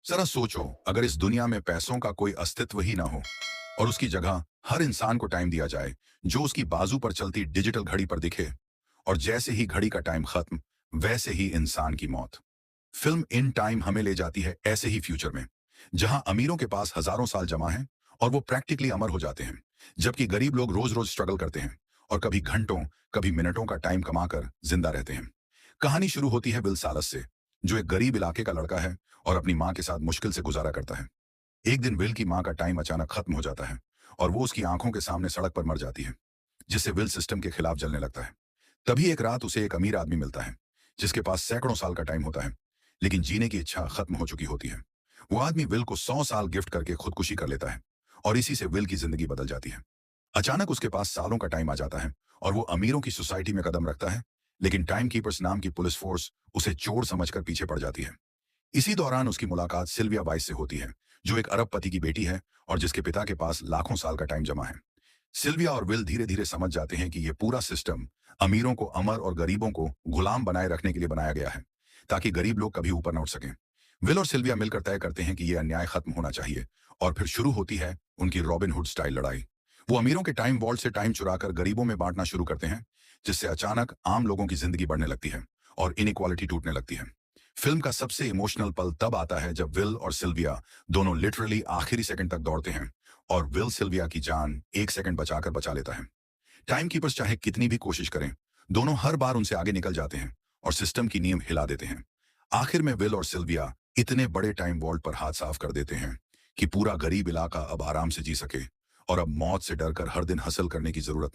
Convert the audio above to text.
जरा सोचो, अगर इस दुनिया में पैसों का कोई अस्तित्व ही ना हो और उसकी जगह हर इंसान को टाइम दिया जाए जो उसकी बाजू पर चलती डिजिटल घड़ी पर दिखे, और जैसे ही घड़ी का टाइम खत्म वैसे ही इंसान की मौत। फिल्म इन टाइम हमें ले जाती है ऐसे ही फ्यूचर में, जहां अमीरों के पास हजारों साल जमा है और वो प्रैक्टिकली अमर हो जाते हैं, जबकि गरीब लोग रोज रोज स्ट्रगल करते हैं और कभी घंटों कभी मिनटों का टाइम कमाकर जिंदा रहते हैं। कहानी शुरू होती है विल सालस से, जो एक गरीब इलाके का लड़का है और अपनी माँ के साथ मुश्किल से गुजारा करता है। एक दिन विल की माँ का टाइम अचानक खत्म हो जाता है और वो उसकी आंखों के सामने सड़क पर मर जाती है, जिससे विल सिस्टम के खिलाफ जलने लगता है। तभी एक रात उसे एक अमीर आदमी मिलता है, जिसके पास सैकड़ों साल का टाइम होता है, लेकिन जीने की इच्छा खत्म हो चुकी होती है। वो आदमी विल को 100 साल गिफ्ट करके खुदकुशी कर लेता है और इसी से विल की जिंदगी बदल जाती है। अचानक उसके पास सालों का टाइम आ जाता है और वो अमीरों की सोसाइटी में कदम रखता है, लेकिन टाइम कीपर्स नाम की पुलिस फोर्स उसे चोर समझकर पीछे पड़ जाती है। इसी दौरान उसकी मुलाकात सिल्विया वाइस से होती है, जो एक अरबपति की बेटी है और जिसके पिता के पास लाखों साल का टाइम जमा है। सिल्विया और विल धीरे धीरे समझ जाते हैं कि यह पूरा सिस्टम अमीरों को अमर और गरीबों को गुलाम बनाए रखने के लिए बनाया गया है, ताकि गरीब लोग कभी ऊपर न उठ सकें। विल और सिल्विया मिलकर तय करते हैं कि यह अन्याय खत्म होना चाहिए, और फिर शुरू होती है उनकी रॉबिन हुड स्टाइल लड़ाई। वो अमीरों के टाइम वॉल्ट से टाइम चुराकर गरीबों में बांटना शुरू करते हैं, जिससे अचानक आम लोगों की जिंदगी बढ़ने लगती है और इनइक्वालिटी टूटने लगती है। फिल्म का सबसे इमोशनल पल तब आता है जब विल और सिल्विया दोनों लिटरली आखिरी सेकंड तक दौड़ते हैं और विल सिल्विया की जान एक सेकंड बचाकर बचा लेता है। टाइम कीपर्स चाहे कितनी भी कोशिश करें, दोनों हर बार उनसे आगे निकल जाते हैं और सिस्टम की नींव हिला देते हैं। आखिर में विल और सिल्विया इतने बड़े टाइम वॉल्ट पर हाथ साफ कर देते हैं कि पूरा गरीब इलाका अब आराम से जी सके और अब मौत से डरकर हर दिन हसल करने की जरूरत